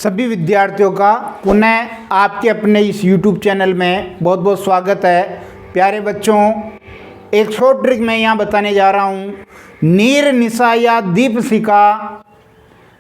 सभी विद्यार्थियों का पुनः आपके अपने इस YouTube चैनल में बहुत बहुत स्वागत है। प्यारे बच्चों, एक शॉर्ट ट्रिक मैं यहाँ बताने जा रहा हूँ। नीर निशा या दीपशिखा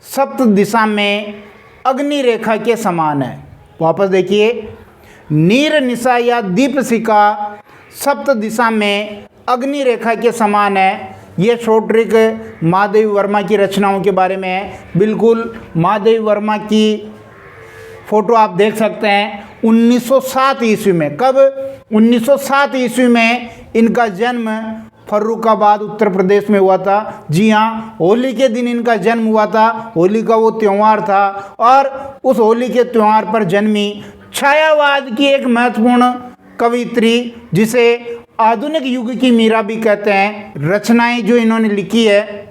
सप्त दिशा में अग्नि रेखा के समान है। वापस देखिए, नीर निशा या दीपशिखा सप्त दिशा में अग्नि रेखा के समान है। ये शॉर्ट ट्रिक महादेवी वर्मा की रचनाओं के बारे में है। बिल्कुल महादेवी वर्मा की फ़ोटो आप देख सकते हैं 1907 ईस्वी में। कब? 1907 ईस्वी में इनका जन्म फर्रुखाबाद उत्तर प्रदेश में हुआ था। जी हाँ, होली के दिन इनका जन्म हुआ था। होली का वो त्यौहार था और उस होली के त्यौहार पर जन्मी छायावाद की एक महत्वपूर्ण कवियत्री, जिसे आधुनिक युग की मीरा भी कहते हैं, रचनाएं जो इन्होंने लिखी है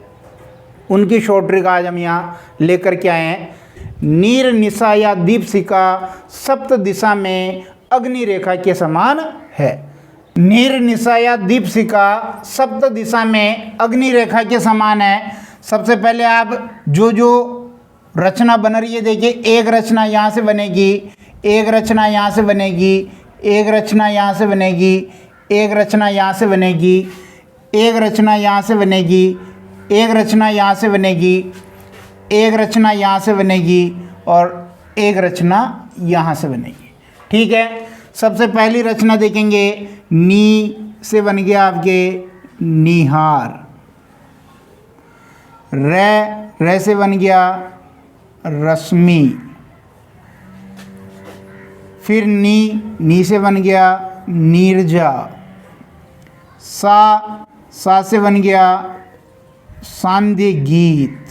उनकी शॉर्ट ट्रिक आज हम यहाँ लेकर के आए हैं। नीर निशा या दीपशिखा सप्त दिशा में अग्नि रेखा के समान है। नीर निशा या दीपशिखा सप्त दिशा में अग्नि रेखा के समान है। सबसे पहले आप जो रचना बन रही है देखिए, एक रचना यहाँ से बनेगी, एक रचना यहाँ से बनेगी, एक रचना यहाँ से बनेगी, एक रचना यहाँ से बनेगी, एक रचना यहाँ से बनेगी, एक रचना यहाँ से बनेगी, एक रचना यहाँ से बनेगी और एक रचना यहाँ से बनेगी। ठीक है, सबसे पहली रचना देखेंगे। नी से बन गया आपके निहार, रे से बन गया रश्मि, फिर नी से बन गया नीरजा, सा से बन गया सांध्य गीत,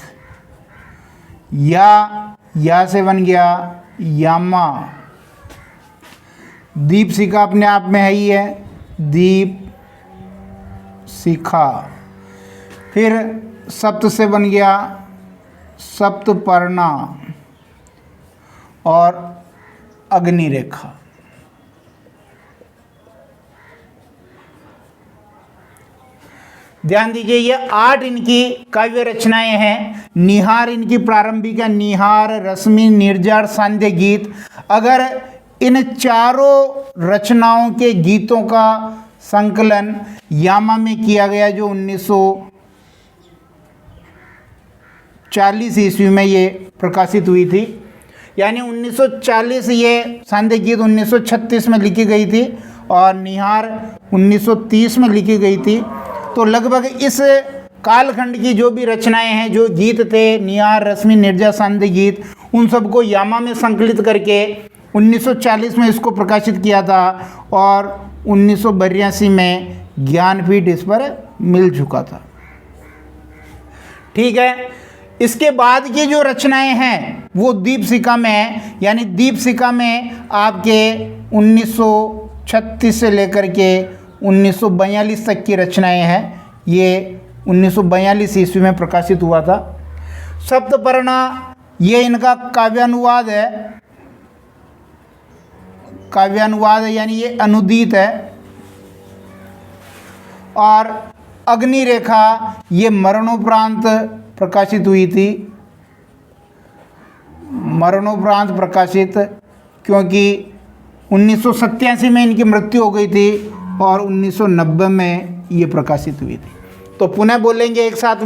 या से बन गया यामा। दीपशिखा अपने आप में है ही है, दीप शिखा। फिर सप्त से बन गया सप्तपर्णा और अग्नि रेखा। ध्यान दीजिए, ये 8 इनकी काव्य रचनाएं हैं। निहार इनकी प्रारंभिक है, निहार, रश्मि, निर्जार, सांध्य गीत। अगर इन चारों रचनाओं के गीतों का संकलन यामा में किया गया, जो 1940 ईस्वी में ये प्रकाशित हुई थी, यानी 1940 ये सांध्य गीत 1936 में लिखी गई थी और निहार 1930 में लिखी गई थी। तो लगभग इस कालखंड की जो भी रचनाएं हैं, जो गीत थे, निहार, रश्मि, निर्जा, सांध्य गीत, उन सबको यामा में संकलित करके 1940 में इसको प्रकाशित किया था और 1982 में ज्ञानपीठ इस पर मिल चुका था। ठीक है, इसके बाद की जो रचनाएं हैं वो दीपशिखा में है। यानी दीपशिखा में आपके 1936 से लेकर के 1942 तक की रचनाएं हैं। ये 1942 ईस्वी में प्रकाशित हुआ था। सप्तपर्णा ये इनका काव्यानुवाद है, यानी ये अनुदित है। और अग्नि रेखा ये मरणोपरांत प्रकाशित हुई थी, मरणोपरांत प्रकाशित, क्योंकि 1987 में इनकी मृत्यु हो गई थी और 1990 में ये प्रकाशित हुई थी। तो पुनः बोलेंगे एक साथ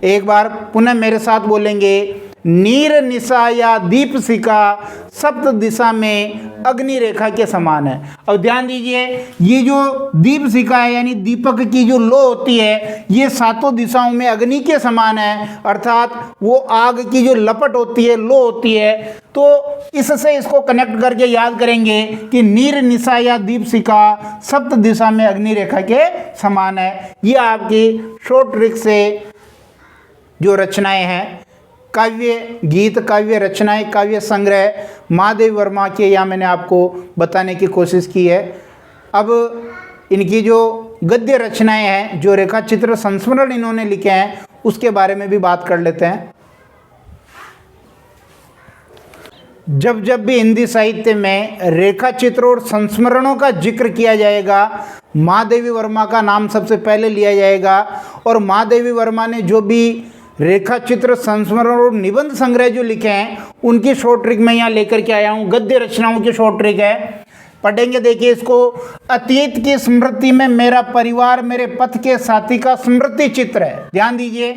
एक बार पुनः मेरे साथ बोलेंगे। नीर निशा या दीपशिखा सप्त दिशा में अग्नि रेखा के समान है। अब ध्यान दीजिए, ये जो दीपशिखा है यानी दीपक की जो लो होती है, ये सातों दिशाओं में अग्नि के समान है। अर्थात वो आग की जो लपट होती है, लो होती है। तो इससे इसको कनेक्ट करके याद करेंगे कि नीर निशा या दीपशिखा सप्त दिशा में अग्नि रेखा के समान है। ये आपकी शॉर्ट ट्रिक से जो रचनाएं हैं, काव्य गीत, काव्य रचनाएं, काव्य संग्रह महादेवी वर्मा के, यहाँ मैंने आपको बताने की कोशिश की है। अब इनकी जो गद्य रचनाएं हैं, जो रेखा चित्र संस्मरण इन्होंने लिखे हैं, उसके बारे में भी बात कर लेते हैं। जब भी हिंदी साहित्य में रेखा चित्र और संस्मरणों का जिक्र किया जाएगा, महादेवी वर्मा का नाम सबसे पहले लिया जाएगा। और महादेवी वर्मा ने जो भी रेखा चित्र, संस्मरण और निबंध संग्रह जो लिखे हैं उनकी शॉर्ट ट्रिक मैं यहाँ लेकर के आया हूँ। गद्य रचनाओं की शॉर्ट ट्रिक है, पढ़ेंगे। देखिए इसको। अतीत की स्मृति में मेरा परिवार मेरे पथ के साथी का स्मृति चित्र है। ध्यान दीजिए,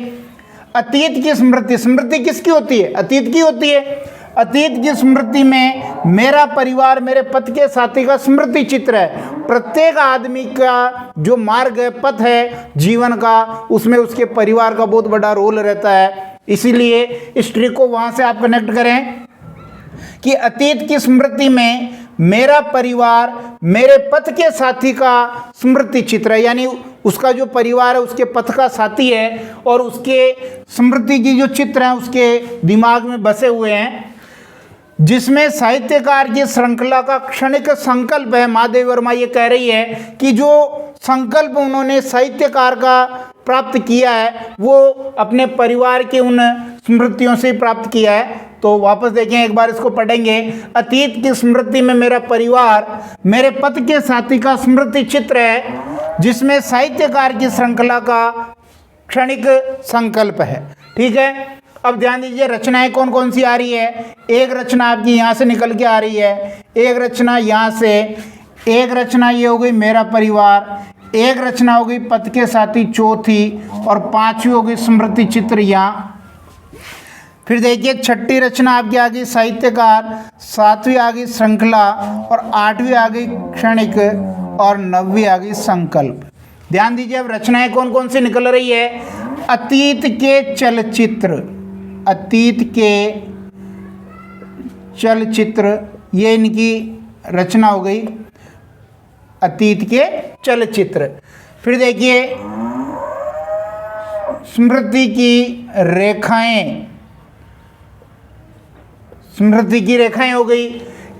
अतीत की स्मृति, स्मृति किसकी होती है? अतीत की होती है। अतीत की स्मृति में मेरा परिवार मेरे पथ के साथी का स्मृति चित्र है। प्रत्येक आदमी का जो मार्ग है, पथ है जीवन का, उसमें उसके परिवार का बहुत बड़ा रोल रहता है। इसीलिए इस ट्रिक को वहाँ से आप कनेक्ट करें कि अतीत की स्मृति में मेरा परिवार मेरे पथ के साथी का स्मृति चित्र है, यानी उसका जो परिवार है उसके पथ का साथी है और उसके स्मृति की जो चित्र हैं उसके दिमाग में बसे हुए हैं, जिसमें साहित्यकार की श्रृंखला का क्षणिक संकल्प है। महादेवी वर्मा ये कह रही है कि जो संकल्प उन्होंने साहित्यकार का प्राप्त किया है वो अपने परिवार के उन स्मृतियों से प्राप्त किया है। तो वापस देखें, एक बार इसको पढ़ेंगे। अतीत की स्मृति में मेरा परिवार मेरे पथ के साथी का स्मृति चित्र है, जिसमें साहित्यकार की श्रृंखला का क्षणिक संकल्प है। ठीक है, अब ध्यान दीजिए रचनाएं कौन कौन सी आ रही है। एक रचना आपकी यहाँ से निकल के आ रही है, एक रचना यहाँ से, एक रचना ये हो गई मेरा परिवार, एक रचना हो गई पथ के साथी चौथी, और पांचवी हो गई स्मृति चित्र यहाँ। फिर देखिए छठी रचना आपकी आ गई साहित्यकार, सातवीं आ गई श्रृंखला, और आठवीं आ गई क्षणिक, और नौवीं आ गई संकल्प। ध्यान दीजिए अब रचनाएं कौन कौन सी निकल रही है। अतीत के चलचित्र, अतीत के चलचित्र, ये इनकी रचना हो गई, अतीत के चलचित्र। फिर देखिए स्मृति की रेखाएं, स्मृति की रेखाएं हो गई,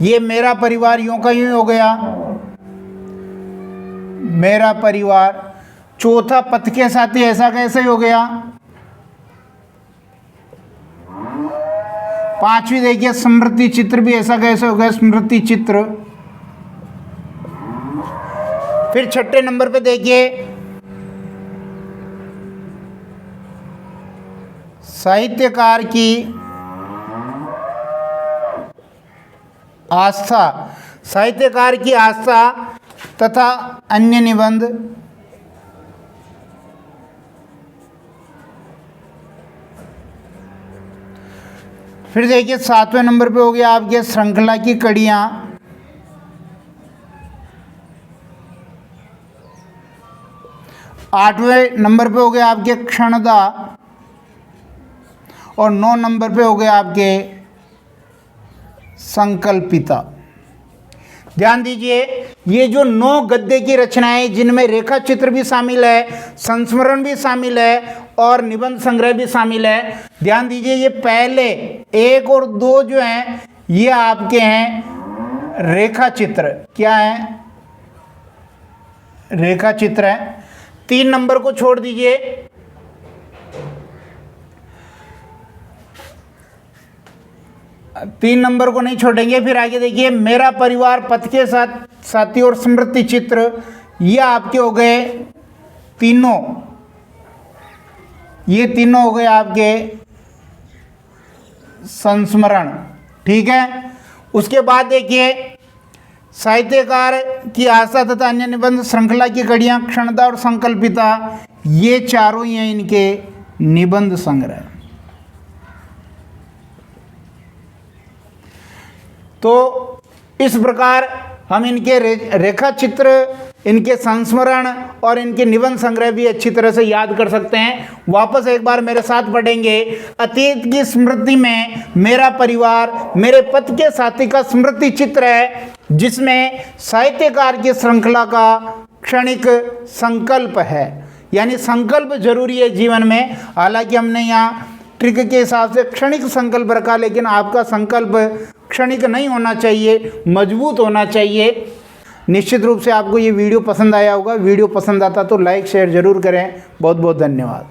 ये मेरा परिवार यूं का यूं हो गया, मेरा परिवार। चौथा पथ के साथी ऐसा कैसे हो गया। पांचवी देखिए स्मृति चित्र भी ऐसा कैसे हो गया, स्मृति चित्र। फिर छठे नंबर पे देखिए साहित्यकार की आस्था, साहित्यकार की आस्था तथा अन्य निबंध। फिर देखिए सातवें नंबर पे हो गया आपके श्रृंखला की कड़ियां। आठवें नंबर पे हो गया आपके क्षणदा, और 9 नंबर पे हो गया आपके संकल्पिता। ध्यान दीजिए ये जो 9 गद्य की रचनाएं जिनमें रेखा चित्र भी शामिल है, संस्मरण भी शामिल है और निबंध संग्रह भी शामिल है। ध्यान दीजिए ये पहले 1 और 2 जो हैं ये आपके हैं रेखा चित्र। क्या है? रेखा चित्र है। 3 नंबर को छोड़ दीजिए, 3 नंबर को नहीं छोड़ेंगे। फिर आगे देखिए मेरा परिवार, पथ के साथी और स्मृति चित्र, ये आपके हो गए तीनों, ये तीनों हो गए आपके संस्मरण। ठीक है, उसके बाद देखिए साहित्यकार की आशा तथा अन्य निबंध, श्रृंखला की कड़ियां, क्षणदा और संकल्पिता, ये चारों ही हैं इनके निबंध संग्रह। तो इस प्रकार हम इनके रेखा चित्र, इनके संस्मरण और इनके निबंध संग्रह भी अच्छी तरह से याद कर सकते हैं। वापस एक बार मेरे साथ पढ़ेंगे। अतीत की स्मृति में मेरा परिवार मेरे पथ के साथी का स्मृति चित्र है, जिसमें साहित्यकार की श्रृंखला का क्षणिक संकल्प है, यानी संकल्प जरूरी है जीवन में। हालांकि हमने यहाँ ट्रिक के हिसाब से क्षणिक संकल्प रखा, लेकिन आपका संकल्प क्षणिक नहीं होना चाहिए, मजबूत होना चाहिए। निश्चित रूप से आपको ये वीडियो पसंद आया होगा। वीडियो पसंद आता तो लाइक शेयर जरूर करें। बहुत बहुत धन्यवाद।